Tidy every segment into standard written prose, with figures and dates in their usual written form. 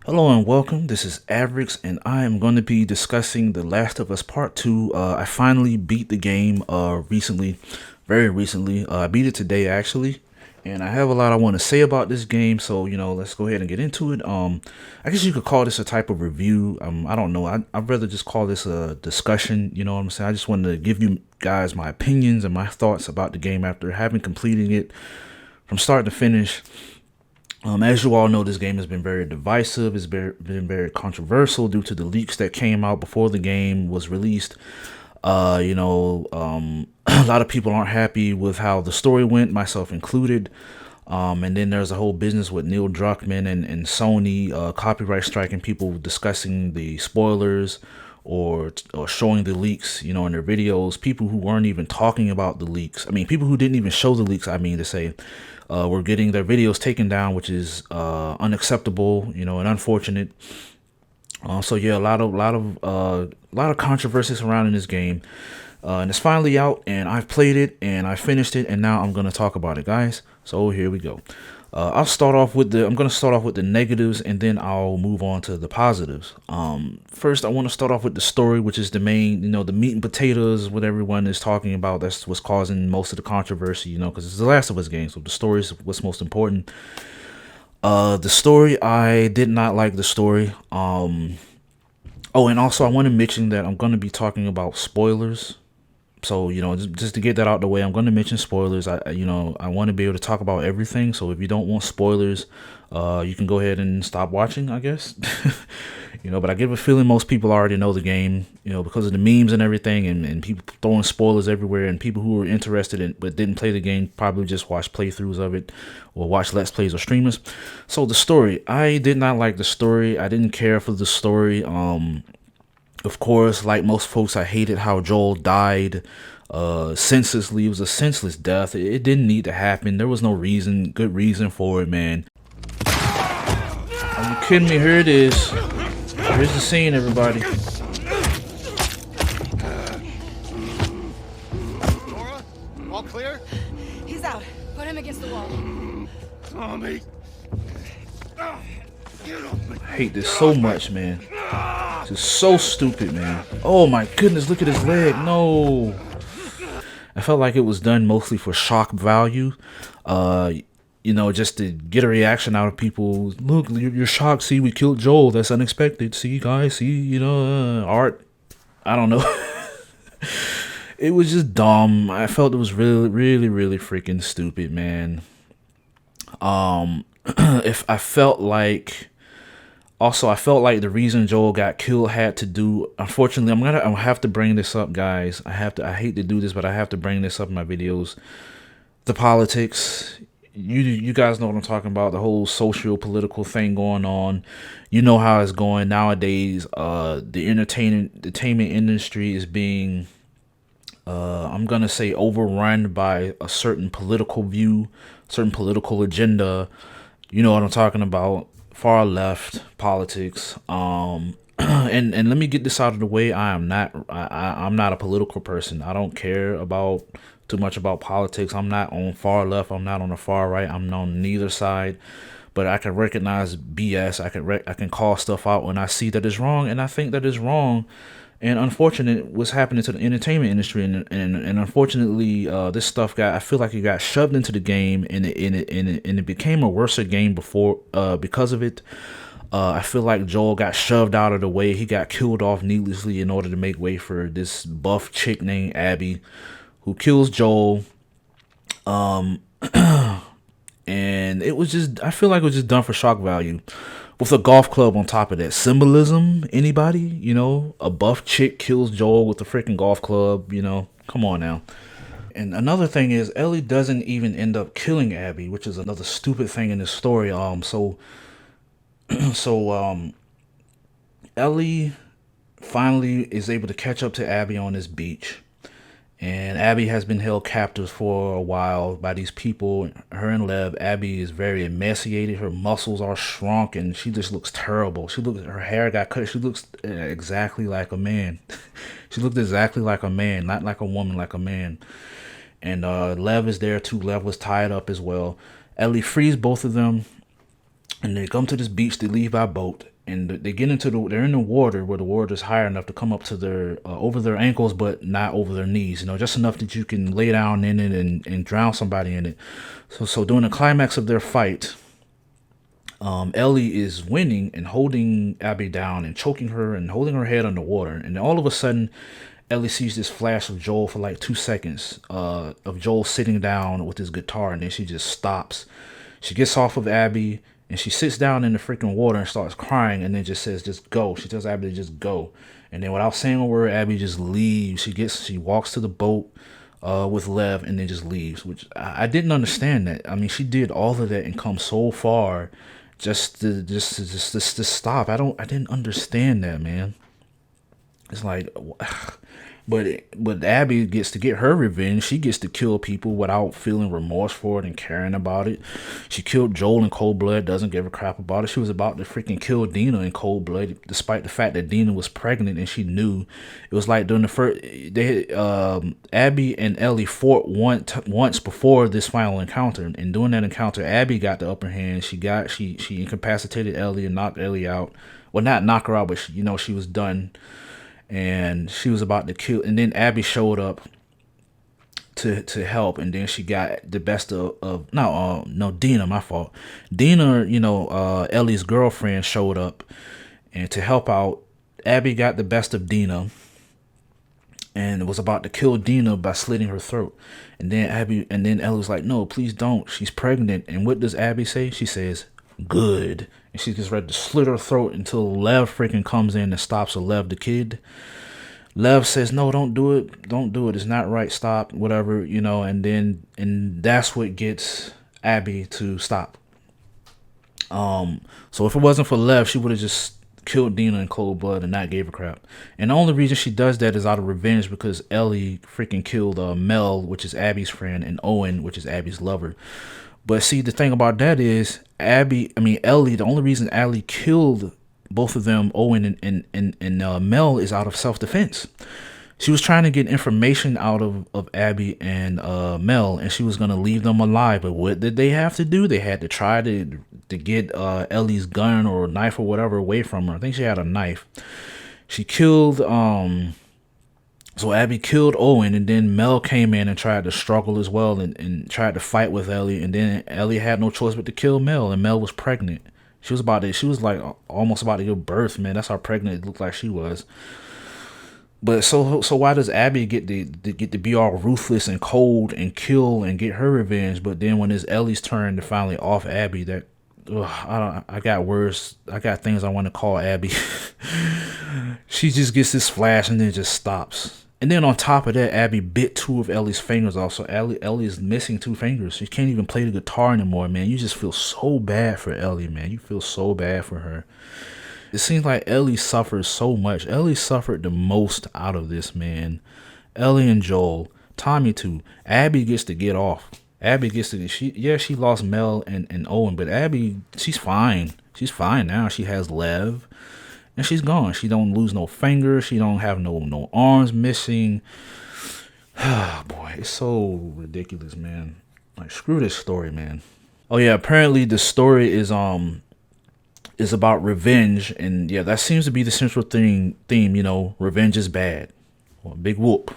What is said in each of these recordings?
Hello and welcome. This is Avirx, and I am going to be discussing The Last of Us Part 2. I finally beat the game recently, very recently. I beat it today actually, and I have a lot I want to say about this game. So let's go ahead and get into it. I guess you could call this a type of review. I don't know. I'd rather just call this a discussion. You know what I'm saying? I just wanted to give you guys my opinions and my thoughts about the game after having completed it from start to finish. As you all know, this game has been very divisive. It's been very controversial due to the leaks that came out before the game was released. A lot of people aren't happy with how the story went, myself included. And then there's a whole business with Neil Druckmann and Sony copyright striking people discussing the spoilers or showing the leaks, in their videos. People who weren't even talking about the leaks. I mean, people who didn't even show the leaks. I mean to say, were getting their videos taken down, which is unacceptable, and unfortunate. So yeah, a lot of controversy surrounding this game, and it's finally out, and I've played it and I finished it, and now I'm gonna talk about it, guys. So here we go. I'm gonna start off with the negatives, and then I'll move on to the positives. First, I want to start off with the story, which is the main, the meat and potatoes, what everyone is talking about. That's what's causing most of the controversy, because it's the Last of Us game, so the story is what's most important. The story, I did not like the story. Oh, and also I want to mention that I'm going to be talking about spoilers. So, just to get that out the way, I'm going to mention spoilers. I want to be able to talk about everything. So if you don't want spoilers, you can go ahead and stop watching, I guess. But I get a feeling most people already know the game, because of the memes and everything, and people throwing spoilers everywhere, and people who were interested in but didn't play the game probably just watch playthroughs of it or watch let's plays or streamers. So the story, I did not like the story. I didn't care for the story. Of course, like most folks, I hated how Joel died senselessly. It was a senseless death. It didn't need to happen. There was no good reason for it, man. Are you kidding me? Here it is. Here's the scene, everybody. Laura, all clear? He's out. Put him against the wall. Tommy! I hate this so much, man. This is so stupid, man. Oh my goodness, look at his leg. No. I felt like it was done mostly for shock value. Just to get a reaction out of people. Look, you're shocked. See, we killed Joel. That's unexpected. See, guys, see, art. I don't know. It was just dumb. I felt it was really, really, really freaking stupid, man. If I felt like Also, I felt like the reason Joel got killed had to do. Unfortunately, I'm have to bring this up, guys. I hate to do this, but I have to bring this up in my videos. The politics. You guys know what I'm talking about. The whole social political thing going on. You know how it's going nowadays. The entertainment industry is being, I'm gonna say, overrun by a certain political view, certain political agenda. You know what I'm talking about. Far left politics. And let me get this out of the way. I'm not a political person. I don't care about too much about politics. I'm not on far left. I'm not on the far right. I'm on neither side. But I can recognize BS. I can call stuff out when I see that it's wrong, and I think that it's wrong. And unfortunate what's happening to the entertainment industry, and unfortunately, this stuff I feel like it got shoved into the game, and it became a worse game before because of it. I feel like Joel got shoved out of the way. He got killed off needlessly in order to make way for this buff chick named Abby, who kills Joel. And it was just, I feel like it was just done for shock value. With a golf club on top of that. Symbolism, anybody? A buff chick kills Joel with a freaking golf club, come on now. And another thing is, Ellie doesn't even end up killing Abby, which is another stupid thing in this story. Ellie finally is able to catch up to Abby on this beach. And Abby has been held captive for a while by these people. Her and Lev. Abby is very emaciated. Her muscles are shrunk, and she just looks terrible. Her hair got cut. She looks exactly like a man. She looked exactly like a man, not like a woman, like a man. And Lev is there too. Lev was tied up as well. Ellie frees both of them. And they come to this beach. They leave by boat, and they get into they're in the water where the water is higher enough to come up to their over their ankles, but not over their knees. You know, just enough that you can lay down in it and drown somebody in it. So during the climax of their fight, Ellie is winning and holding Abby down and choking her and holding her head underwater. And then all of a sudden, Ellie sees this flash of Joel for like 2 seconds, of Joel sitting down with his guitar, and then she just stops. She gets off of Abby and she sits down in the freaking water and starts crying, and then just says, "Just go." She tells Abby to just go. And then without saying a word, Abby just leaves. She walks to the boat with Lev and then just leaves, which I didn't understand that. I mean, she did all of that and come so far just to stop. I didn't understand that, man. It's like, but Abby gets to get her revenge. She gets to kill people without feeling remorse for it and caring about it. She killed Joel in cold blood, doesn't give a crap about it. She was about to freaking kill Dina in cold blood, despite the fact that Dina was pregnant and she knew. It was like during the first, Abby and Ellie fought once before this final encounter, and during that encounter, Abby got the upper hand. She incapacitated Ellie and knocked Ellie out. Well, not knock her out, but she was done. And she was about to kill, and then Abby showed up to help, and then she got the best of no, Dina, my fault. Dina, Ellie's girlfriend, showed up and to help out. Abby got the best of Dina and was about to kill Dina by slitting her throat. And then Ellie was like, "No, please don't. She's pregnant." And what does Abby say? She says, "Good." And she gets ready to slit her throat until Lev freaking comes in and stops her. Lev, the kid. Lev says, "No, don't do it. Don't do it. It's not right. Stop." Whatever, and that's what gets Abby to stop. So if it wasn't for Lev, she would have just killed Dina in cold blood and not gave a crap. And the only reason she does that is out of revenge, because Ellie freaking killed Mel, which is Abby's friend, and Owen, which is Abby's lover. But see, the thing about that is Ellie, the only reason Ellie killed both of them, Owen and Mel, is out of self-defense. She was trying to get information out of Abby and Mel, and she was going to leave them alive. But what did they have to do? They had to try to get Ellie's gun or knife or whatever away from her. I think she had a knife. She killed... So Abby killed Owen, and then Mel came in and tried to struggle as well and tried to fight with Ellie, and then Ellie had no choice but to kill Mel, and Mel was pregnant. She was like almost about to give birth, man. That's how pregnant it looked like she was. But so why does Abby get to be all ruthless and cold and kill and get her revenge? But then when it's Ellie's turn to finally off Abby, I got words. I got things I want to call Abby. She just gets this flash and then just stops. And then on top of that, Abby bit 2 of Ellie's fingers off. So Ellie is missing 2 fingers. She can't even play the guitar anymore, man. You just feel so bad for Ellie, man. You feel so bad for her. It seems like Ellie suffers so much. Ellie suffered the most out of this, man. Ellie and Joel. Tommy too. Abby gets to get off. Abby gets to... She lost Mel and Owen, but Abby, she's fine. She's fine now. She has Lev. And she's gone. She don't lose no fingers. She don't have no arms missing. Boy, it's so ridiculous, man. Like, screw this story, man. Oh yeah, apparently the story is about revenge, and yeah, that seems to be the central theme. Revenge is bad. Well, big whoop.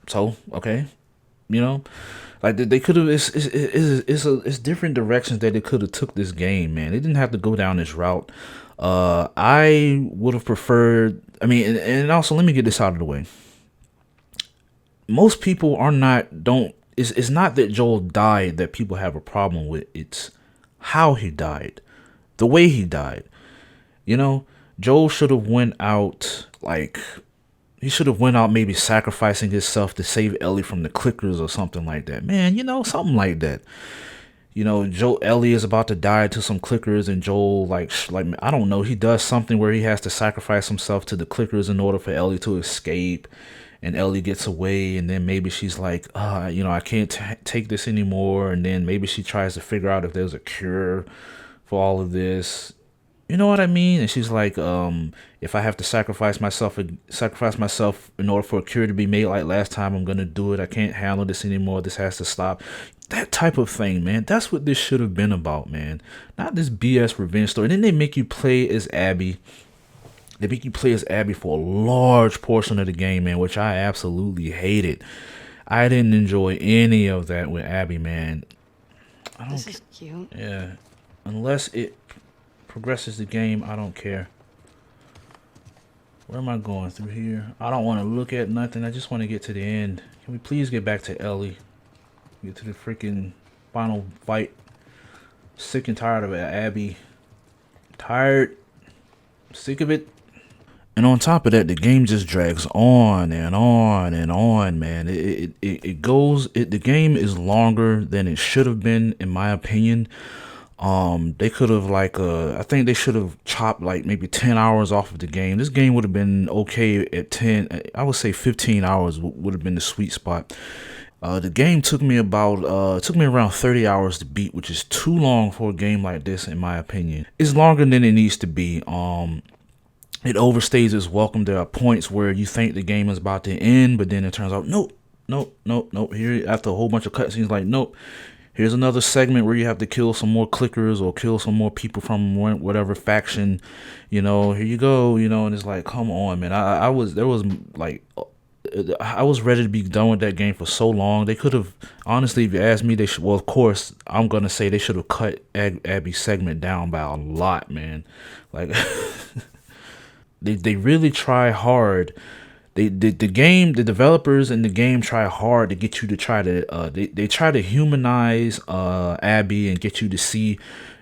So okay, like they could have. It's different directions that they could have took this game, man. They didn't have to go down this route. I would have preferred. And also let me get this out of the way. Most people It's not that Joel died that people have a problem with. It's how he died, the way he died. Joel should have went out maybe sacrificing himself to save Ellie from the clickers or something like that. Man, something like that. Ellie is about to die to some clickers, and Joel, I don't know, he does something where he has to sacrifice himself to the clickers in order for Ellie to escape, and Ellie gets away, and then maybe she's like, I can't take this anymore, and then maybe she tries to figure out if there's a cure for all of this. you know what I mean? And she's like, if I have to sacrifice myself in order for a cure to be made like last time, I'm gonna do it. I can't handle this anymore. This has to stop. That type of thing, man. That's what this should have been about, man. Not this BS revenge story. And then they make you play as Abby. They make you play as Abby for a large portion of the game, man, which I absolutely hated. I didn't enjoy any of that with Abby, man. This is cute. Yeah, unless it progresses the game, I don't care. Where am I going through here? I don't want to look at nothing. I just want to get to the end. Can we please get back to Ellie? Get to the freaking final fight. Sick and tired of it, Abby. Tired. Sick of it. And on top of that, the game just drags on and on and on, man. It goes. The game is longer than it should have been, in my opinion. They could have I think they should have chopped like maybe 10 hours off of the game. This game would have been okay at 10. I would say 15 hours would have been the sweet spot. The game took me around 30 hours to beat, which is too long for a game like this, in my opinion. It's longer than it needs to be. It overstays its welcome. There are points where you think the game is about to end, but then it turns out, nope. Here, after a whole bunch of cutscenes, like, nope. Here's another segment where you have to kill some more clickers or kill some more people from whatever faction, here you go, and it's like, come on, man. I was ready to be done with that game for so long. They could have, honestly, if you ask me, of course, I'm going to say they should have cut Abby's segment down by a lot, man. Like, they really try hard. The developers in the game try hard to get you to they try to humanize Abby and get you to see,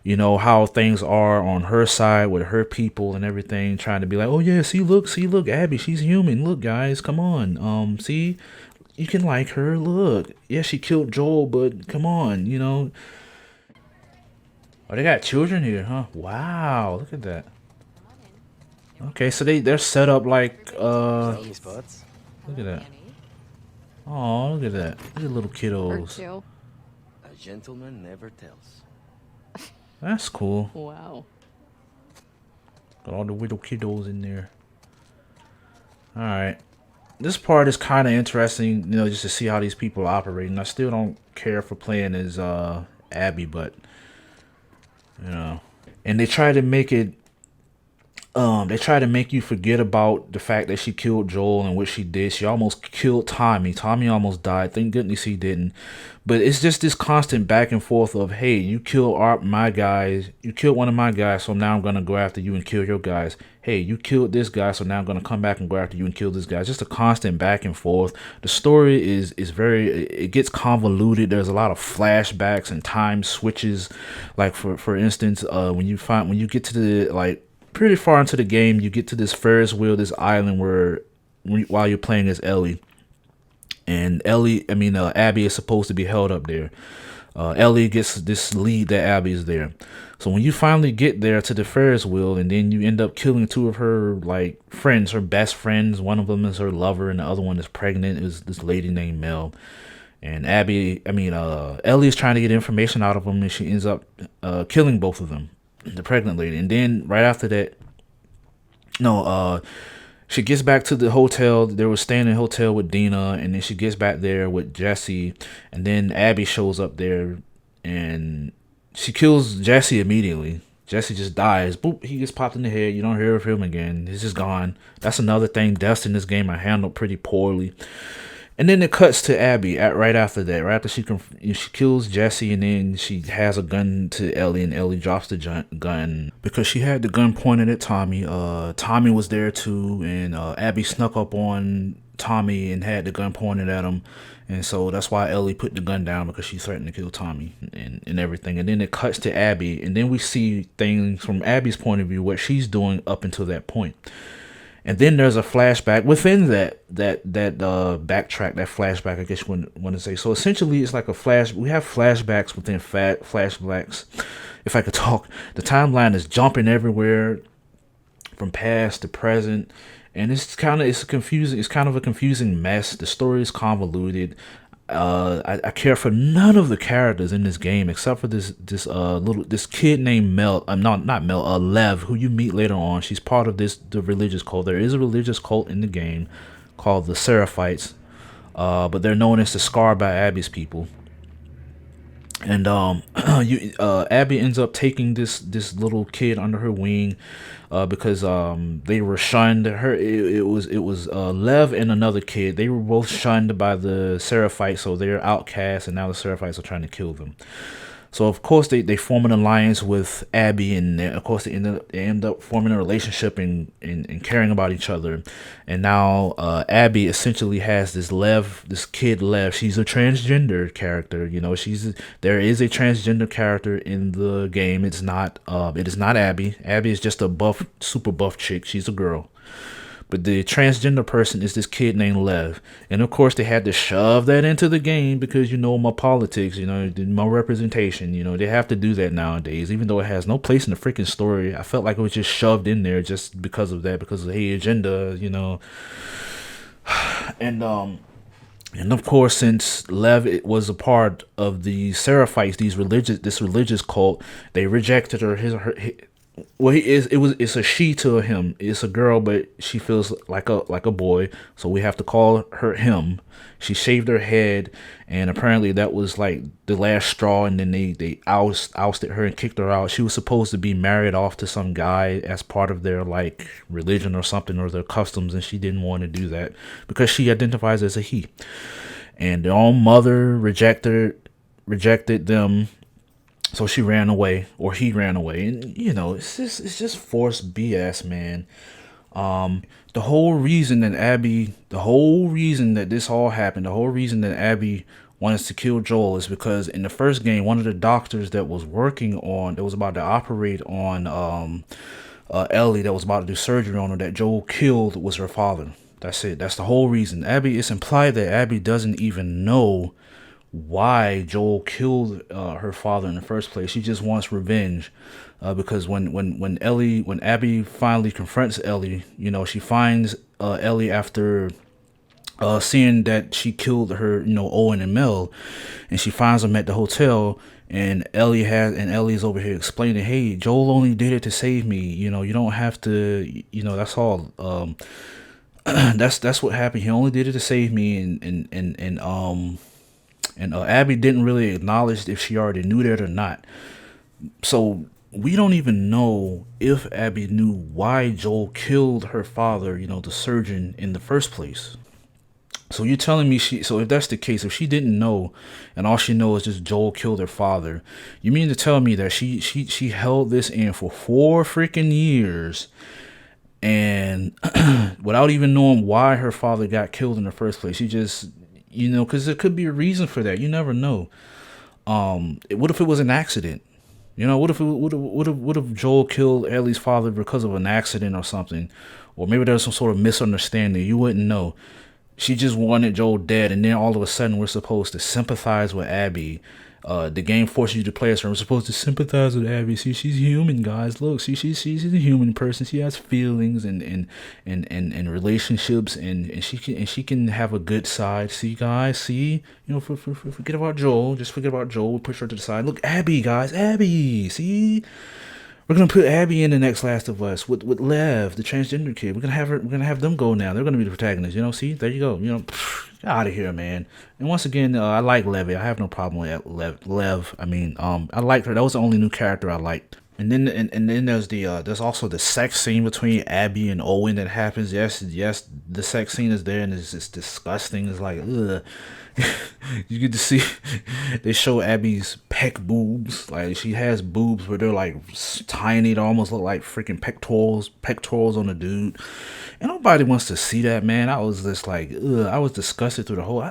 how things are on her side with her people and everything, trying to be like, oh yeah, look, Abby, she's human. Look, guys, come on. See, you can like her. Look, yeah, she killed Joel, but come on, Oh, they got children here, huh? Wow, look at that. Okay, so they're set up like look at that. Oh, look at that. Look at little kiddos. A gentleman never tells. That's cool. Wow. Got all the little kiddos in there. Alright. This part is kind of interesting, just to see how these people are operating. I still don't care for playing as Abby, but and they try to make you forget about the fact that she killed Joel and what she did. She almost killed Tommy. Tommy almost died. Thank goodness he didn't. But it's just this constant back and forth of, hey, you killed my guys. You killed one of my guys, so now I'm going to go after you and kill your guys. Hey, you killed this guy, so now I'm going to come back and go after you and kill this guy. It's just a constant back and forth. The story it gets convoluted. There's a lot of flashbacks and time switches. Like, for instance, when you get to the, pretty far into the game, you get to this Ferris wheel, this island while you're playing as Ellie, and Abby is supposed to be held up there. Ellie gets this lead that Abby is there. So when you finally get there to the Ferris wheel, and then you end up killing two of her friends, her best friends. One of them is her lover, and the other one is pregnant. Is this lady named Mel. And Ellie is trying to get information out of them, and she ends up killing both of them. The pregnant lady. And then right after that, she gets back to the hotel. They were staying in a hotel with Dina, and then she gets back there with Jesse, and then Abby shows up there and she kills Jesse immediately. Jesse just dies. Boop, he gets popped in the head. You don't hear of him again. He's just gone. That's another thing deaths in this game are handled pretty poorly. And then it cuts to Abby right after that. Right after she kills Jesse, and then she has a gun to Ellie, and Ellie drops the gun because she had the gun pointed at Tommy. Tommy was there too, and Abby snuck up on Tommy and had the gun pointed at him. And so that's why Ellie put the gun down, because she threatened to kill Tommy and everything. And then it cuts to Abby, and then we see things from Abby's point of view, what she's doing up until that point. And then there's a flashback within that backtrack, that flashback, I guess you want to say. So essentially, it's like we have flashbacks within flashbacks. If I could talk, the timeline is jumping everywhere from past to present, and it's kind of a confusing mess. The story is convoluted. I care for none of the characters in this game except for this kid named Mel. Not Mel. Lev, who you meet later on. She's part of the religious cult. There is a religious cult in the game called the Seraphites, but they're known as the Scar by Abby's people. And Abby ends up taking this little kid under her wing, because they were shunned. It was Lev and another kid. They were both shunned by the Seraphites, so they're outcasts, and now the Seraphites are trying to kill them. So of course they form an alliance with Abby, and of course they end up forming a relationship and caring about each other. And now Abby essentially has this kid Lev. She's a transgender character. There is a transgender character in the game. It is not Abby. Abby is just a super buff chick. She's a girl. But the transgender person is this kid named Lev. And of course, they had to shove that into the game because, my politics, my representation, they have to do that nowadays, even though it has no place in the freaking story. I felt like it was just shoved in there just because of that, because of the agenda, And, and of course, since Lev was a part of the Seraphites, this religious cult, they rejected her. Well, it's a she to a him. It's a girl, but she feels like a boy, so we have to call her him. She shaved her head, and apparently that was like the last straw. And then they ousted her and kicked her out. She was supposed to be married off to some guy as part of their like religion or something, or their customs, and she didn't want to do that because she identifies as a he. And their own mother rejected them. So she ran away, or he ran away, and it's just forced BS, man. The whole reason that this all happened, the whole reason that Abby wants to kill Joel is because in the first game, one of the doctors that was about to operate on Ellie, that was about to do surgery on her, that Joel killed, was her father. That's it. That's the whole reason. It's implied that Abby doesn't even know why Joel killed her father in the first place. She just wants revenge, because when Abby finally confronts Ellie, she finds Ellie after seeing that she killed her, Owen and Mel, and she finds them at the hotel. And Ellie's over here explaining, hey, Joel only did it to save me. You don't have to. That's all. That's what happened. He only did it to save me, and Abby didn't really acknowledge if she already knew that or not. So we don't even know if Abby knew why Joel killed her father, the surgeon, in the first place. So you're telling me so if that's the case, if she didn't know and all she knows is just Joel killed her father, you mean to tell me that she held this in for 4 freaking years, and without even knowing why her father got killed in the first place? She just, because there could be a reason for that. You never know. What if it was an accident? What if Joel killed Ellie's father because of an accident or something? Or maybe there was some sort of misunderstanding. You wouldn't know. She just wanted Joel dead, and then all of a sudden we're supposed to sympathize with Abby. The game forces you to play as her. We're supposed to sympathize with Abby. See, she's human, guys. Look, she's a human person. She has feelings and relationships, and she can have a good side. See, guys. See, forget about Joel. Just forget about Joel. Push her to the side. Look, Abby, guys. Abby. See. We're gonna put Abby in the next Last of Us with Lev, the transgender kid. We're gonna have them go now. They're gonna be the protagonists. See, there you go. Get out of here, man. And once again, I like Levy. I have no problem with Lev. I liked her. That was the only new character I liked. And then there's also the sex scene between Abby and Owen that happens. Yes, the sex scene is there, and it's just disgusting. It's like, ugh. You get to see, they show Abby's pec boobs. Like, she has boobs where they're like tiny. They almost look like freaking pectorals on a dude. And nobody wants to see that, man. I was just like, ugh. I was disgusted through the whole.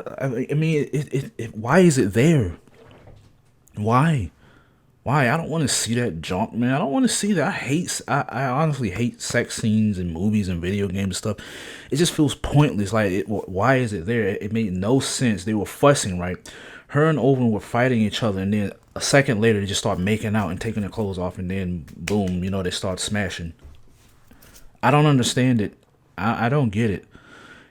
Why is it there? Why? I don't want to see that junk, man. I don't want to see that. I honestly hate sex scenes in movies and video games and stuff. It just feels pointless. Like, why is it there? It made no sense. They were fussing, right? Her and Owen were fighting each other, and then a second later, they just start making out and taking their clothes off, and then boom, they start smashing. I don't understand it. I don't get it.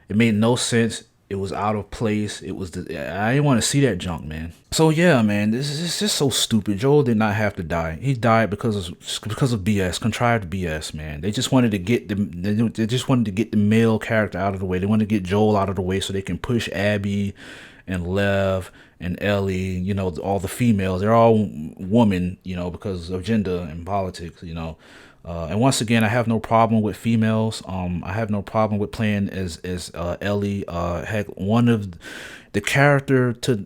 It made no sense. It was out of place. It was I didn't want to see that junk, man. So yeah, man, this is just so stupid. Joel did not have to die. He died because of BS, contrived BS, man. They just wanted to get they just wanted to get the male character out of the way. They wanted to get Joel out of the way so they can push Abby and Lev and Ellie, you know, all the females. They're all women, you know, because of gender and politics, you know. And once again, I have no problem with females. I have no problem with playing as Ellie. Heck, one of the character to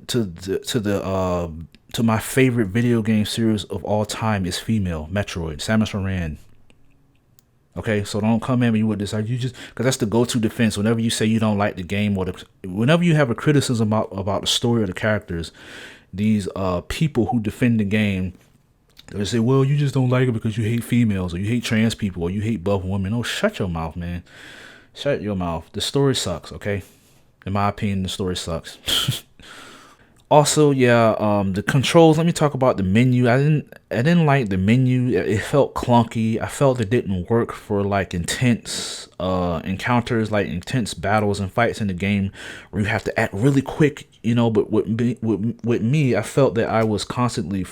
my favorite video game series of all time is female. Metroid, Samus Aran. Okay, so don't come at me with this. Are you just because that's the go-to defense whenever you say you don't like the game or whenever you have a criticism about the story or the characters. These people who defend the game. They say, well, you just don't like it because you hate females or you hate trans people or you hate buff women. Oh, shut your mouth, man. Shut your mouth. The story sucks, okay? In my opinion, the story sucks. Also, yeah, the controls. Let me talk about the menu. I didn't like the menu. It felt clunky. I felt it didn't work for like intense encounters, like intense battles and fights in the game where you have to act really quick, you know. But with me, I felt that I was constantly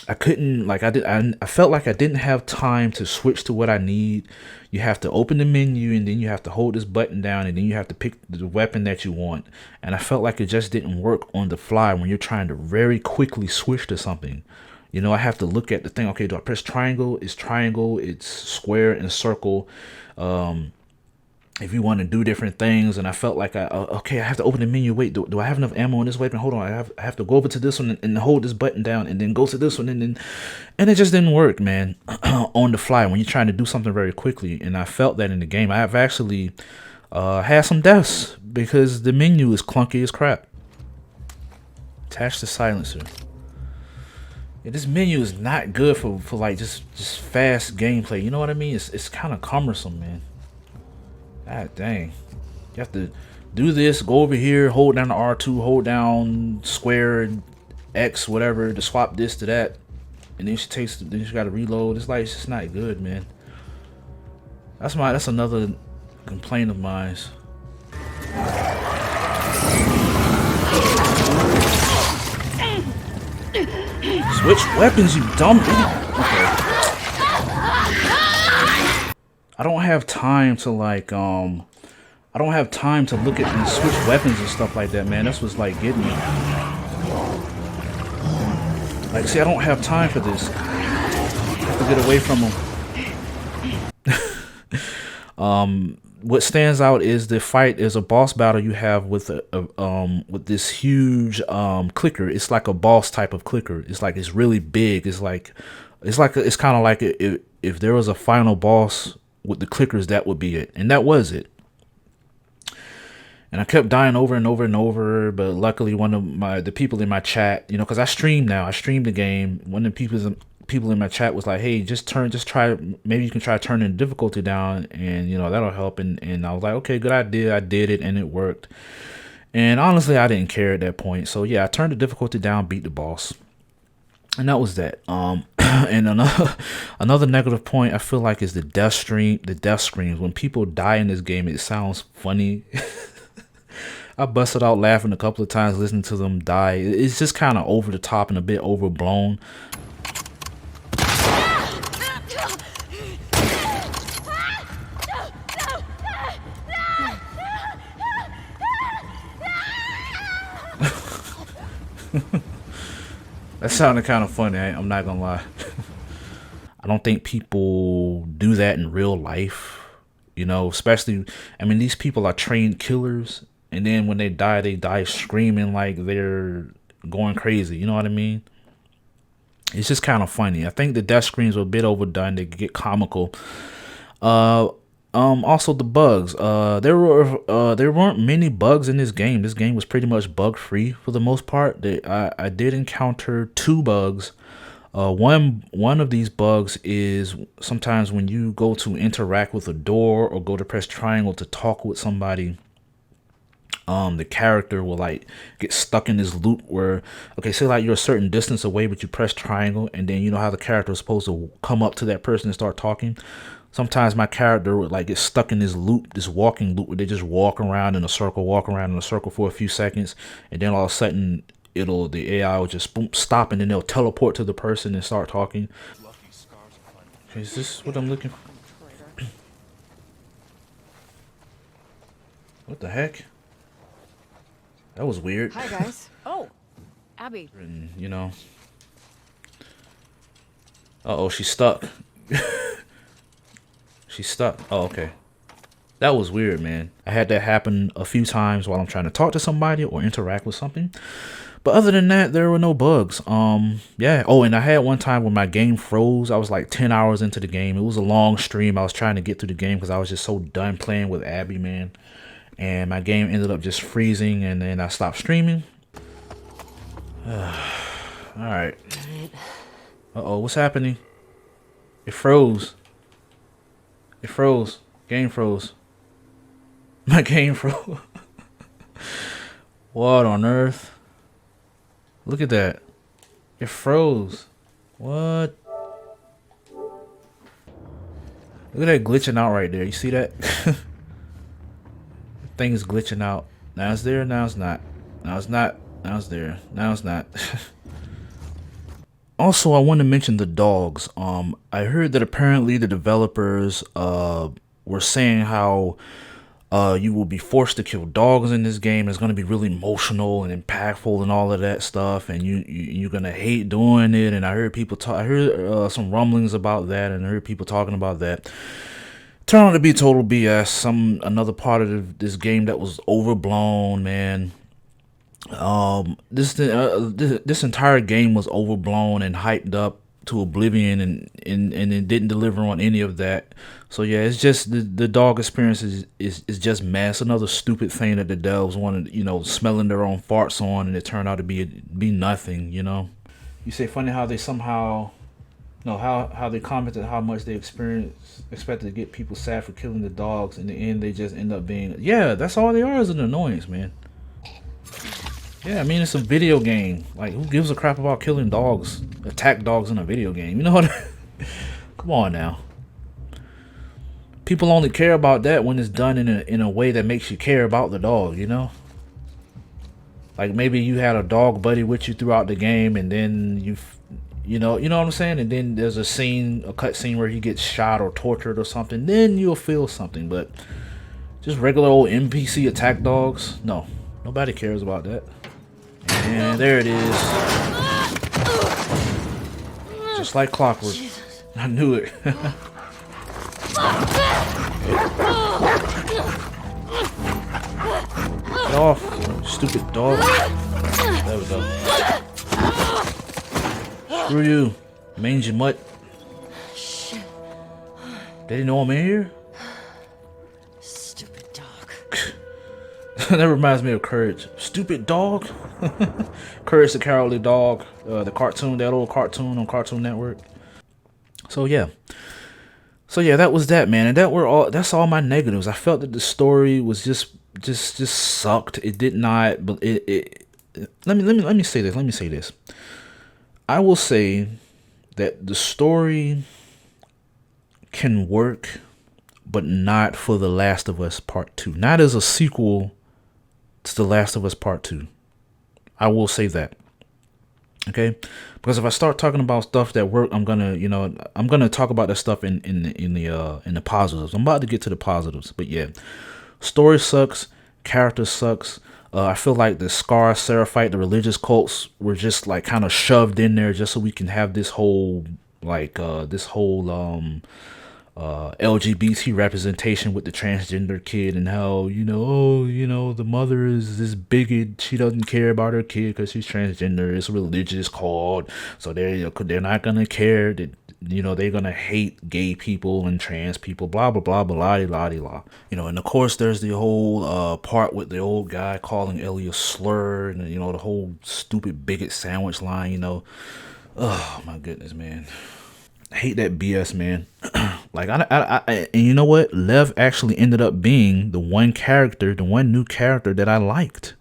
I couldn't I felt like I didn't have time to switch to what I need. You have to open the menu and then you have to hold this button down and then you have to pick the weapon that you want. And I felt like it just didn't work on the fly when you're trying to very quickly switch to something. You know, I have to look at the thing. Okay, do I press triangle? It's triangle. It's square and circle. If you want to do different things, and I felt like okay, I have to open the menu. Wait, do I have enough ammo on this weapon? Hold on, I have to go over to this one and hold this button down, and then go to this one, and it just didn't work, man. On the fly when you're trying to do something very quickly, and I felt that in the game. I have actually had some deaths because the menu is clunky as crap. Attach the silencer. Yeah, this menu is not good for like just fast gameplay. You know what I mean? It's kind of cumbersome, man. God dang. You have to do this, go over here, hold down the R2, hold down square, X, whatever, to swap this to that. And then then you gotta reload. It's like, it's just not good, man. That's another complaint of mine. Switch weapons, you dumb idiot. Okay. I don't have time to like I don't have time to look at and switch weapons and stuff like that, man. That's what's like getting me. Like, see, I don't have time for this. I have to get away from them. What stands out is the fight is a boss battle you have with with this huge clicker. It's like a boss type of clicker. It's like it's really big. It's kind of like if there was a final boss with the clickers, that would be it, and that was it. And I kept dying over and over and over, but luckily one of the people in my chat, you know, because I stream now, I stream the game. One of the people in my chat was like, "Hey, just try. Maybe you can try turning the difficulty down, and you know that'll help." And I was like, "Okay, good idea." I did it, and it worked. And honestly, I didn't care at that point. So yeah, I turned the difficulty down, beat the boss. And that was that. And another negative point I feel like is the death screams. When people die in this game, it sounds funny. I busted out laughing a couple of times listening to them die. It's just kind of over the top and a bit overblown. That sounded kind of funny. I'm not gonna lie. I don't think people do that in real life, you know, especially, I mean, these people are trained killers, and then when they die screaming like they're going crazy. You know what I mean? It's just kind of funny. I think the death screams were a bit overdone. They get comical. Also the bugs. There weren't many bugs in this game. This game was pretty much bug free for the most part. I did encounter 2 bugs. One of these bugs is sometimes when you go to interact with a door or go to press triangle to talk with somebody, the character will like get stuck in this loop where, okay, say like you're a certain distance away, but you press triangle, and then you know how the character is supposed to come up to that person and start talking. sometimes my character would like get stuck in this loop, this walking loop where they just walk around in a circle, walk around in a circle for a few seconds, and then all of a sudden the AI will just boom, stop, and then they'll teleport to the person and start talking. Okay, is this what I'm looking for? What the heck? That was weird. Hi, guys. Oh, Abby. And, you know. Uh-oh, she's stuck. She's stuck. Oh, okay. That was weird, man. I had that happen a few times while I'm trying to talk to somebody or interact with something. But other than that, there were no bugs. Yeah. Oh, and I had one time when my game froze. I was like 10 hours into the game. It was a long stream. I was trying to get through the game because I was just so done playing with Abby, man. And my game ended up just freezing, and then I stopped streaming. Alright. Uh-oh, what's happening? It froze. It froze. Game froze. My game froze. What on earth? Look at that. It froze. What? Look at that glitching out right there. You see that? Thing is glitching out. Now it's there, now it's not. Now it's not. Now it's there. Now it's not. Also, I want to mention the dogs. I heard that apparently the developers were saying how you will be forced to kill dogs in this game. It's going to be really emotional and impactful and all of that stuff, and you're going to hate doing it. And I heard people talk. I heard some rumblings about that, and I heard people talking about that. Turned out to be total BS. Another part of this game that was overblown, man. This entire game was overblown and hyped up to oblivion, and it didn't deliver on any of that. So yeah, it's just the dog experience is just mess. Another stupid thing that the devs wanted, smelling their own farts on, and it turned out to be nothing. You say funny how they somehow. No, how they commented how much they expected to get people sad for killing the dogs. In the end, they just end up being, yeah, that's all they are, is an annoyance, man. Yeah, I mean, it's a video game. Like, who gives a crap about killing dogs? Attack dogs in a video game. You know what? Come on now. People only care about that when it's done in a way that makes you care about the dog, Like, maybe you had a dog buddy with you throughout the game, and then you know what I'm saying? And then there's a cut scene where he gets shot or tortured or something. Then you'll feel something. But just regular old NPC attack dogs, no. Nobody cares about that. And there it is. Just like clockwork. Jesus. I knew it. Get off, stupid dog. There we go. Screw you, mangy mutt. Shit. They didn't know I'm in here? Stupid dog. That reminds me of Courage. Stupid dog. Courage the Cowardly Dog. The cartoon, that old cartoon on Cartoon Network. So yeah, that was that, man. And that's all my negatives. I felt that the story was just sucked. It did not, but let me say this. I will say that the story can work, but not for The Last of Us Part 2. Not as a sequel to The Last of Us Part 2. I will say that. Okay? Because if I start talking about stuff that work, I'm gonna talk about that stuff in the positives. I'm about to get to the positives, but yeah. Story sucks, character sucks. I feel like the Scar, Seraphite, the religious cults were just like kind of shoved in there just so we can have this whole LGBT representation with the transgender kid, and how the mother is this bigot. She doesn't care about her kid because she's transgender. It's a religious cult, so they're not gonna care that they're gonna hate gay people and trans people. Blah blah blah blah la la la. And of course there's the whole part with the old guy calling Ellie a slur, and the whole stupid bigot sandwich line. Oh my goodness, man. I hate that BS, man. Like and you know what? Lev actually ended up being the one new character that I liked.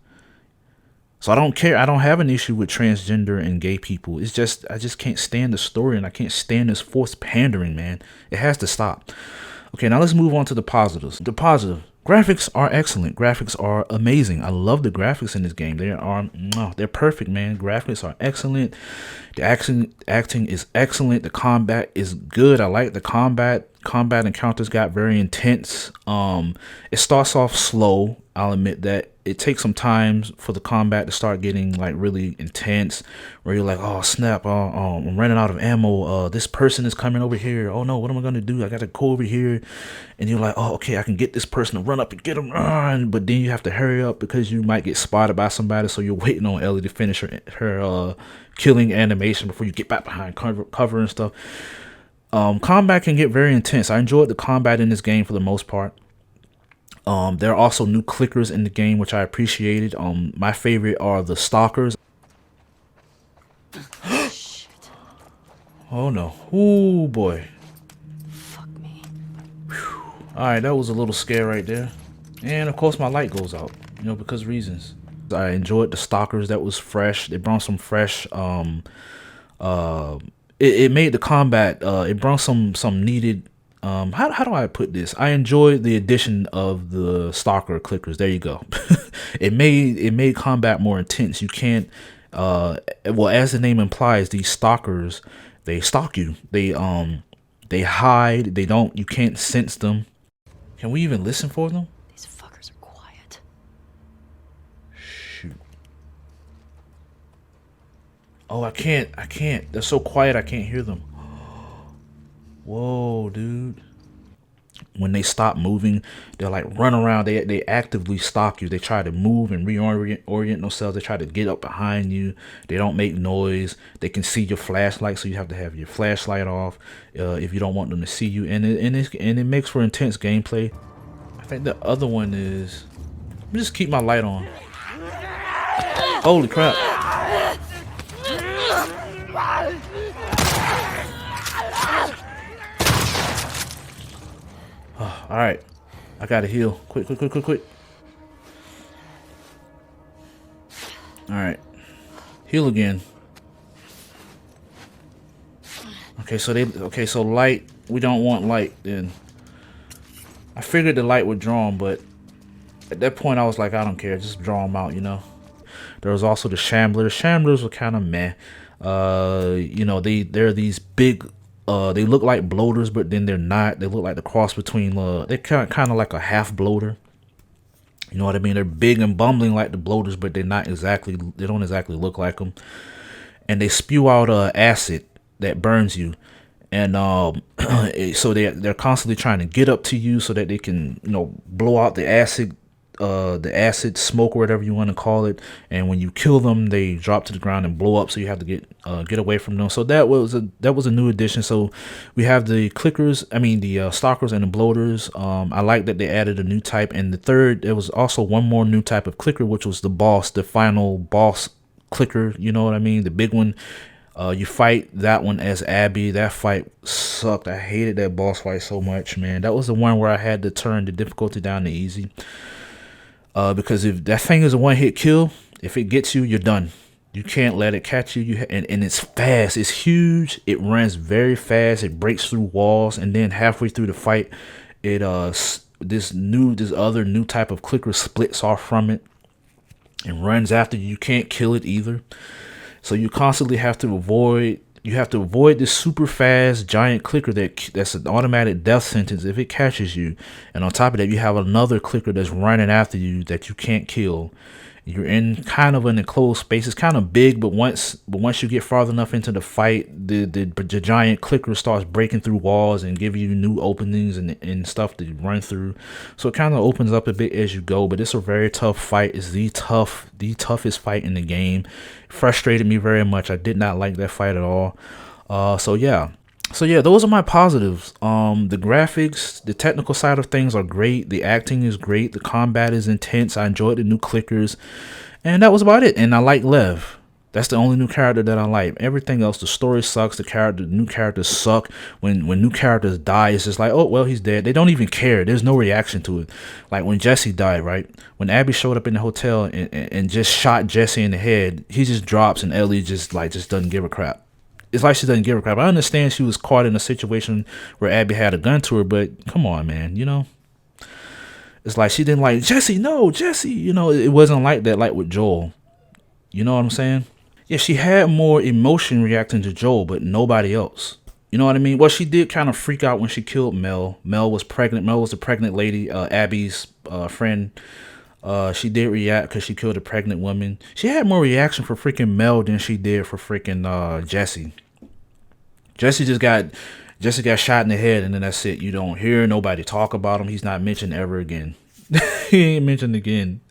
So I don't care. I don't have an issue with transgender and gay people. It's just I just can't stand the story, and I can't stand this forced pandering, man. It has to stop. Okay, now let's move on to the positives. The positive. Graphics are excellent. Graphics are amazing. I love the graphics in this game. They're perfect, man. Graphics are excellent. The acting is excellent. The combat is good. I like the combat. Combat encounters got very intense. It starts off slow. I'll admit that. It takes some time for the combat to start getting like really intense, where you're like, oh snap, I'm running out of ammo. This person is coming over here. Oh no, what am I gonna do? I gotta go over here, and you're like, oh okay, I can get this person to run up and get him. But then you have to hurry up because you might get spotted by somebody, so you're waiting on Ellie to finish her killing animation before you get back behind cover and stuff. Combat can get very intense. I enjoyed the combat in this game for the most part. There are also new clickers in the game, which I appreciated. My favorite are the stalkers. Shit. Oh no. Ooh boy. Fuck me. Alright, that was a little scare right there. And of course my light goes out, you know, because reasons. I enjoyed the stalkers. That was fresh. They brought some fresh it made the combat it brought some needed how do I put this? I enjoyed the addition of the stalker clickers. There you go. It made combat more intense. You can't well, as the name implies, these stalkers, they stalk you. They hide. You can't sense them. Can we even listen for them? These fuckers are quiet. Shoot. Oh, I can't. They're so quiet I can't hear them. Whoa, dude. When they stop moving, they'll like run around. They actively stalk you. They try to move and reorient themselves. They try to get up behind you. They don't make noise. They can see your flashlight, so you have to have your flashlight off if you don't want them to see you. And it makes for intense gameplay. I think the other one is, let me just keep my light on. Holy crap. All right, I gotta heal. Quick. All right, heal again. Okay, so light. We don't want light then. I figured the light would draw them, but at that point I was like, I don't care, just draw them out, you know. There was also the shamblers. Shamblers were kind of meh. You know, they're these big. They look like bloaters, but then they're not. They look like the cross between they're kind of like a half bloater. You know what I mean? They're big and bumbling like the bloaters, but they're not exactly. They don't exactly look like them. And they spew out acid that burns you, and so they're constantly trying to get up to you so that they can, you know, blow out the acid smoke or whatever you want to call it. And when you kill them, they drop to the ground and blow up, so you have to get away from them. So that was a new addition. So we have the clickers, the stalkers and the bloaters. I like that they added a new type. And the third, there was also one more new type of clicker, which was the final boss clicker, you know what I mean, the big one. You fight that one as Abby. That fight sucked. I hated that boss fight so much, man. That was the one where I had to turn the difficulty down to easy. Because if that thing is a one-hit kill, if it gets you, you're done. You can't let it catch you. And it's fast. It's huge. It runs very fast. It breaks through walls. And then halfway through the fight, this other new type of clicker splits off from it and runs after you. You can't kill it either. So you constantly have to avoid. You have to avoid this super fast giant clicker that's an automatic death sentence if it catches you. And on top of that, you have another clicker that's running after you that you can't kill. You're in kind of an enclosed space. It's kind of big, but once you get farther enough into the fight, the giant clicker starts breaking through walls and giving you new openings and stuff to run through. So it kind of opens up a bit as you go. But it's a very tough fight. It's the toughest fight in the game. It frustrated me very much. I did not like that fight at all. So yeah, those are my positives. The graphics, the technical side of things are great. The acting is great. The combat is intense. I enjoyed the new clickers, and that was about it. And I like Lev. That's the only new character that I like. Everything else, the story sucks. The new characters suck. When new characters die, it's just like, oh well, he's dead. They don't even care. There's no reaction to it. Like when Jesse died, right? When Abby showed up in the hotel and just shot Jesse in the head, he just drops and Ellie just doesn't give a crap. It's like she doesn't give a crap. I understand she was caught in a situation where Abby had a gun to her, but come on, man, you know. It's like she didn't like Jesse. No, Jesse. You know, it wasn't like that. Like with Joel. You know what I'm saying? Yeah, she had more emotion reacting to Joel, but nobody else. You know what I mean? Well, she did kind of freak out when she killed Mel. Mel was pregnant. Mel was the pregnant lady, Abby's friend. She did react because she killed a pregnant woman. She had more reaction for freaking Mel than she did for freaking Jesse. Jesse got shot in the head, and then that's it. You don't hear nobody talk about him. He's not mentioned ever again. He ain't mentioned again.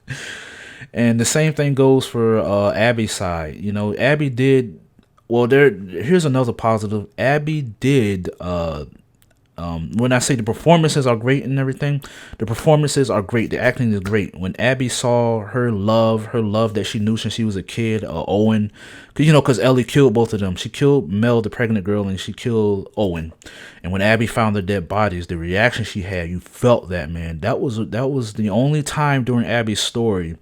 And the same thing goes for Abby's side. You know, Abby did well. Here's another positive. Abby did. When I say the performances are great and everything, the performances are great. The acting is great. When Abby saw her love that she knew since she was a kid, Owen, because Ellie killed both of them. She killed Mel, the pregnant girl, and she killed Owen. And when Abby found their dead bodies, the reaction she had, you felt that, man. That was the only time during Abby's story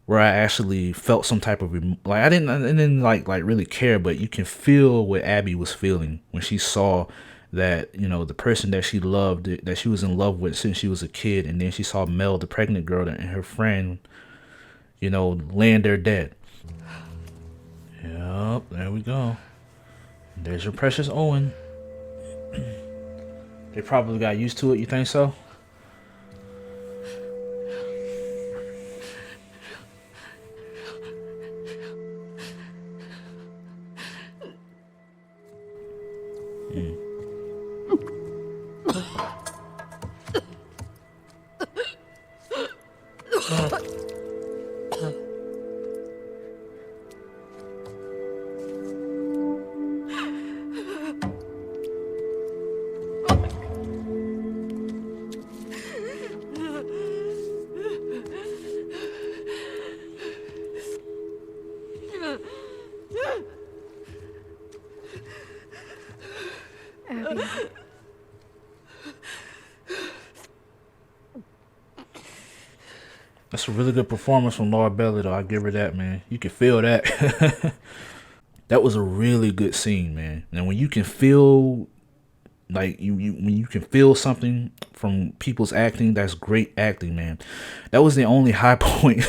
where I actually felt some type of I didn't like really care, but you can feel what Abby was feeling when she saw that, the person that she loved, that she was in love with since she was a kid, and then she saw Mel, the pregnant girl, and her friend, laying there dead. Yep, there we go. There's your precious Owen. They probably got used to it, you think so? Abby. That's a really good performance from Laura Bailey, though. I give her that, man. You can feel that. That was a really good scene, man. And when you can feel, like, when you can feel something from people's acting, that's great acting, man. That was the only high point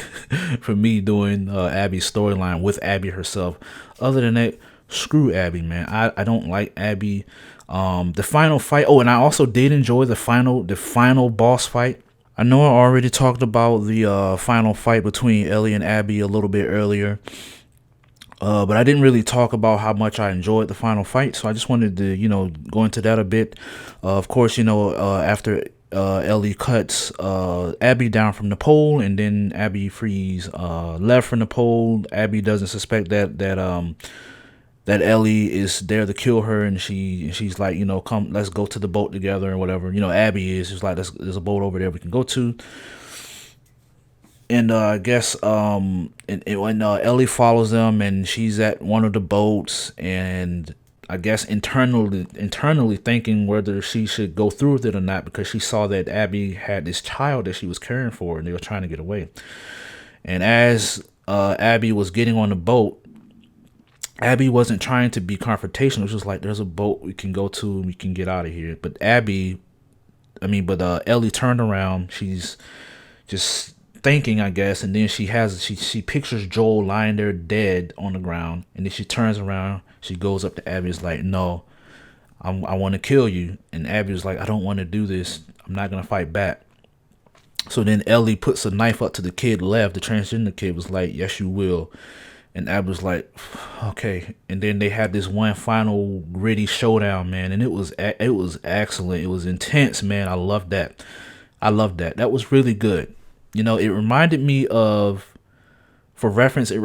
for me doing Abby's storyline with Abby herself. Other than that, screw Abby, man. I don't like Abby. The final fight. Oh, and I also did enjoy the final boss fight. I know I already talked about the final fight between Ellie and Abby a little bit earlier, but I didn't really talk about how much I enjoyed the final fight, so I just wanted to, go into that a bit. Of course, after Ellie cuts Abby down from the pole, and then Abby frees left from the pole. Abby doesn't suspect that Ellie is there to kill her, and she's like, come, let's go to the boat together and whatever. Abby is just like, there's a boat over there we can go to. And I guess when Ellie follows them, and she's at one of the boats, and I guess internally thinking whether she should go through with it or not, because she saw that Abby had this child that she was caring for, and they were trying to get away. And as Abby was getting on the boat, Abby wasn't trying to be confrontational. It was just like, there's a boat we can go to and we can get out of here. But Ellie turned around. She's just thinking, I guess, and then she pictures Joel lying there dead on the ground, and then she turns around. She goes up to Abby. Is like, no, I want to kill you. And Abby was like, I don't want to do this. I'm not gonna fight back. So then Ellie puts a knife up to the kid left. The transgender kid was like, yes, you will. And Abby was like, okay. And then they had this one final gritty showdown, man. And it was excellent. It was intense, man. I loved that. That was really good. It reminded me of, for reference, the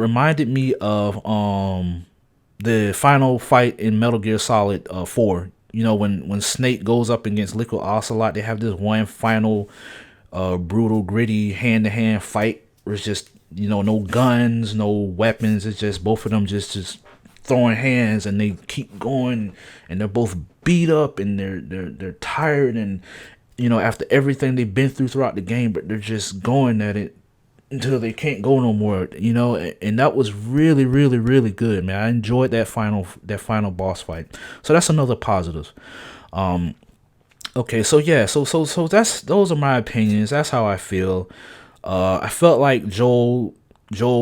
final fight in Metal Gear Solid 4. When Snake goes up against Liquid Ocelot, they have this one final brutal, gritty, hand-to-hand fight where it's just no guns, no weapons. It's just both of them just throwing hands, and they keep going, and they're both beat up, and they're tired, and after everything they've been through throughout the game, but they're just going at it until they can't go no more. And that was really, really, really good, man. I enjoyed that final boss fight. So that's another positive. Okay, so yeah, so those are my opinions. That's how I feel. I felt like Joel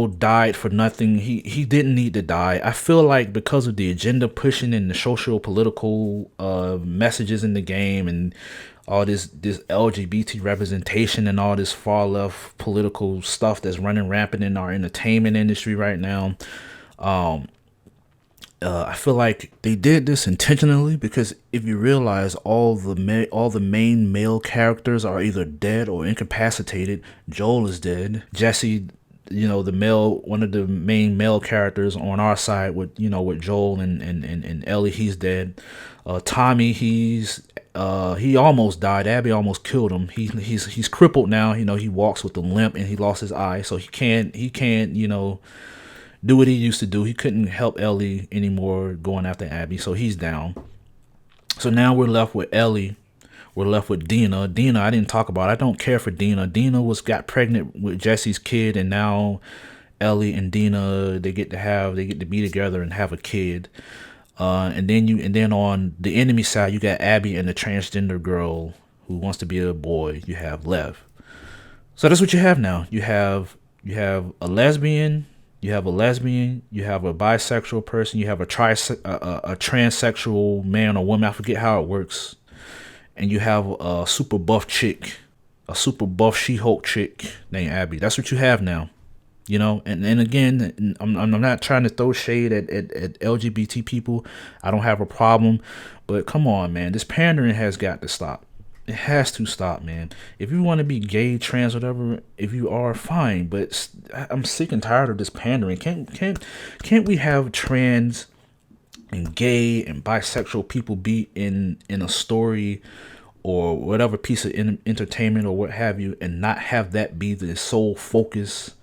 died for nothing. He didn't need to die. I feel like because of the agenda pushing and the social political messages in the game, and all this LGBT representation and all this far left political stuff that's running rampant in our entertainment industry right now. I feel like they did this intentionally, because if you realize all the main male characters are either dead or incapacitated. Joel is dead. Jesse, one of the main male characters on our side with Joel and Ellie, he's dead. Tommy, he almost died. Abby almost killed him. He's crippled now. He walks with a limp, and he lost his eye, so he can't do what he used to do. He couldn't help Ellie anymore going after Abby, so he's down. So now we're left with Ellie. We're left with Dina. I didn't talk about. I don't care for Dina. Dina got pregnant with Jesse's kid, and now Ellie and Dina, they get to be together and have a kid. And then on the enemy side, you got Abby and the transgender girl who wants to be a boy. You have Lev. So that's what you have now. You have a lesbian. You have a bisexual person. You have a transsexual man or woman. I forget how it works. And you have a super buff chick, a super buff She-Hulk chick named Abby. That's what you have now. And again, I'm not trying to throw shade at LGBT people. I don't have a problem, but come on, man, this pandering has got to stop. It has to stop, man. If you want to be gay, trans, whatever, if you are, fine. But I'm sick and tired of this pandering. Can't we have trans and gay and bisexual people be in a story or whatever piece of entertainment or what have you, and not have that be the sole focus?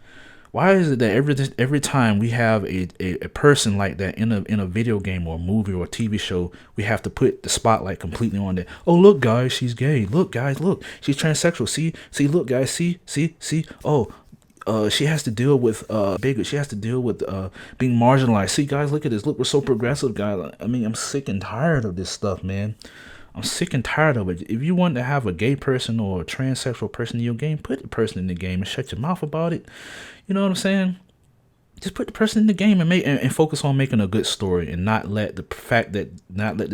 Why is it that every time we have a person like that in a video game or a movie or a TV show, we have to put the spotlight completely on that? Oh, look, guys, she's gay. Look, guys, look, she's transsexual. See, look, guys, see. Oh, she has to deal with bigger. She has to deal with being marginalized. See, guys, look at this. Look, we're so progressive, guys. I mean, I'm sick and tired of this stuff, man. I'm sick and tired of it. If you want to have a gay person or a transsexual person in your game, put the person in the game and shut your mouth about it. You know what I'm saying? Just put the person in the game and focus on making a good story, and not let this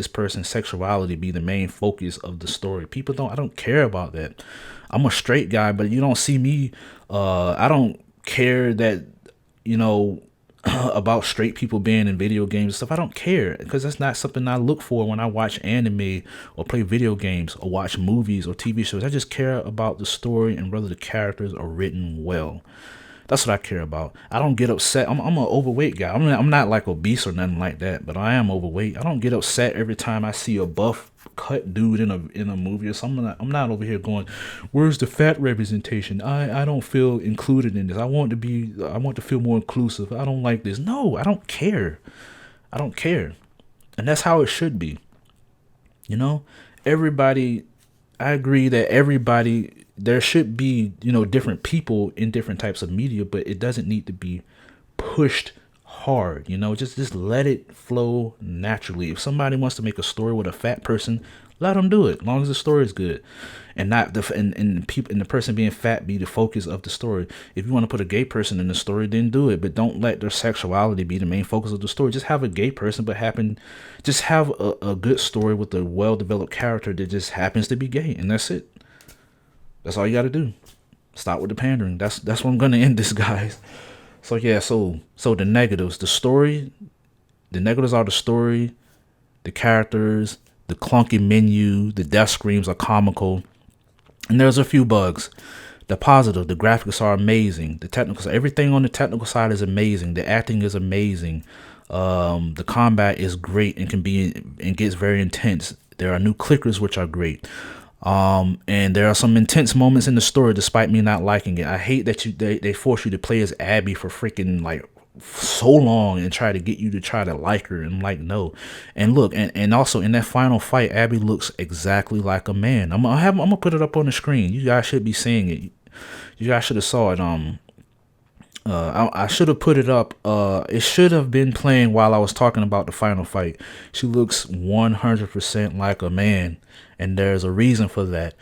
person's sexuality be the main focus of the story. I don't care about that. I'm a straight guy, but you don't see me. I don't care that, about straight people being in video games and stuff. I don't care, because that's not something I look for when I watch anime or play video games or watch movies or TV shows. I just care about the story and whether the characters are written well. That's what I care about. I don't get upset. I'm an overweight guy. I'm not like obese or nothing like that, but I am overweight. I don't get upset every time I see a buff cut dude in a movie or something. I'm not over here going, where's the fat representation? I don't feel included in this. I want to feel more inclusive. I don't like this. No, I don't care. And that's how it should be. Everybody, I agree that there should be, different people in different types of media, but it doesn't need to be pushed hard. Just let it flow naturally. If somebody wants to make a story with a fat person, let them do it, as long as the story is good, and not the person being fat be the focus of the story. If you want to put a gay person in the story, then do it, but don't let their sexuality be the main focus of the story. Just have a gay person, but just have a good story with a well-developed character that just happens to be gay, and that's it. That's all you got to do. Stop with the pandering. That's where I'm going to end this, guys. So yeah, so the negatives. The negatives are the story, the characters, the clunky menu, the death screams are comical, and there's a few bugs. The positive, the graphics are amazing. The technical side, everything on the technical side is amazing. The acting is amazing. The combat is great and gets very intense. There are new clickers which are great. And there are some intense moments in the story despite me not liking it. I hate that they force you to play as Abby for freaking like so long and try to get you to try to like her, and like, no. And look, and also in that final fight, Abby looks exactly like a man. I'm gonna put it up on the screen. You guys should be seeing it. You guys should have saw it. I should have put it up. It should have been playing while I was talking about the final fight. She looks 100% like a man, and there's a reason for that.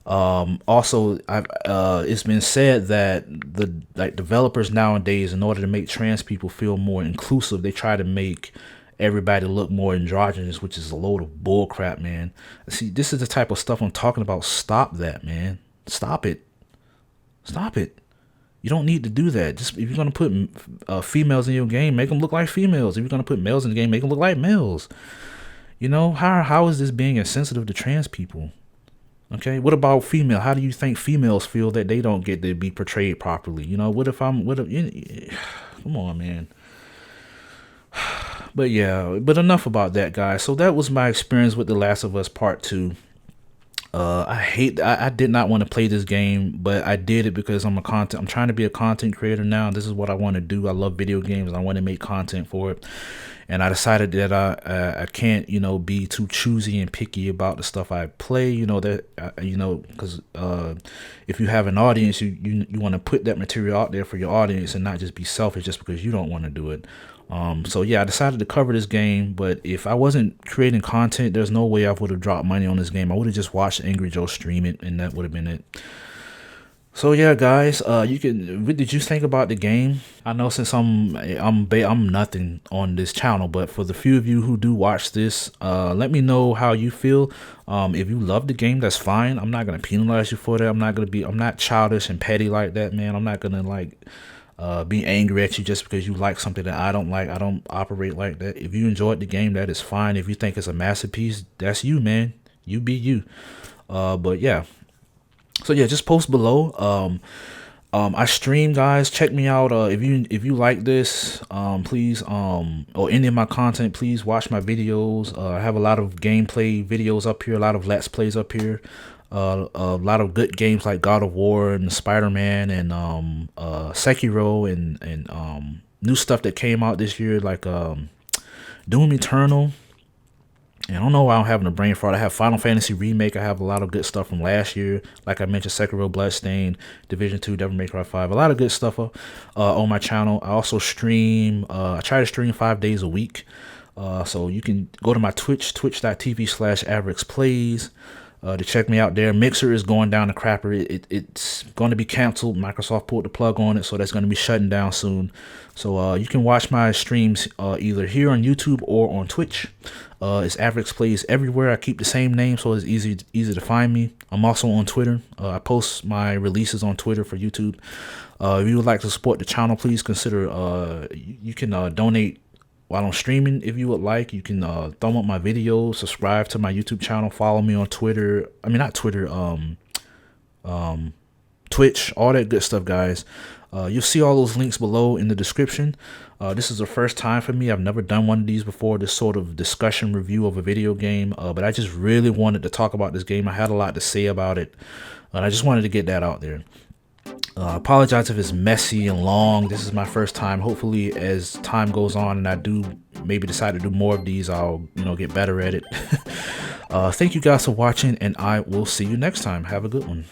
Also, it's been said that the developers nowadays, in order to make trans people feel more inclusive, they try to make everybody look more androgynous, which is a load of bull crap, man. See, this is the type of stuff I'm talking about. Stop that, man. Stop it. Stop it. You don't need to do that. Just if you're gonna put females in your game, make them look like females. If you're gonna put males in the game, make them look like males. You know, how is this being insensitive to trans people? Okay, what about female? How do you think females feel that they don't get to be portrayed properly? You know, come on, man. But yeah, but enough about that, guys. So that was my experience with The Last of Us Part 2. I did not want to play this game, but I did it because I'm trying to be a content creator now. This is what I want to do. I love video games, and I want to make content for it. And I decided that I can't, be too choosy and picky about the stuff I play, because if you have an audience, you want to put that material out there for your audience and not just be selfish just because you don't want to do it. So yeah, I decided to cover this game, but if I wasn't creating content, there's no way I would have dropped money on this game. I would have just watched Angry Joe stream it, and that would have been it. So yeah, guys, what did you think about the game? I know since I'm nothing on this channel, but for the few of you who do watch this, let me know how you feel. If you love the game, that's fine. I'm not gonna penalize you for that. I'm not childish and petty like that, man. I'm not gonna be angry at you just because you like something that I don't like. I don't operate like that. If you enjoyed the game, that is fine. If you think it's a masterpiece, that's you, man. You be you. But yeah. So yeah, just post below. I stream, guys. Check me out. If you like this, please, or any of my content, please watch my videos. I have a lot of gameplay videos up here, a lot of let's plays up here. A lot of good games like God of War and Spider-Man and Sekiro and new stuff that came out this year like Doom Eternal. And I don't know why I'm having a brain fart. I have Final Fantasy Remake. I have a lot of good stuff from last year. Like I mentioned, Sekiro, Bloodstained, Division 2, Devil May Cry 5. A lot of good stuff on my channel. I also stream. I try to stream 5 days a week. So you can go to my Twitch, twitch.tv/AvirxPlays. To check me out there. Mixer is going down the crapper. It's going to be canceled. Microsoft pulled the plug on it, so that's going to be shutting down soon. So you can watch my streams either here on YouTube or on Twitch. It's AvirxPlays everywhere. I keep the same name, so it's easy to find me. I'm also on Twitter. I post my releases on Twitter for YouTube. If you would like to support the channel, please consider you can donate while I'm streaming. If you would like, you can thumb up my videos, subscribe to my YouTube channel, follow me on Twitter. I mean, not Twitter, Twitch, all that good stuff, guys. You'll see all those links below in the description. This is the first time for me. I've never done one of these before, this sort of discussion review of a video game. But I just really wanted to talk about this game. I had a lot to say about it, and I just wanted to get that out there. Apologize if it's messy and long. This is my first time. Hopefully as time goes on and I do maybe decide to do more of these, I'll get better at it. Thank you guys for watching, and I will see you next time. Have a good one.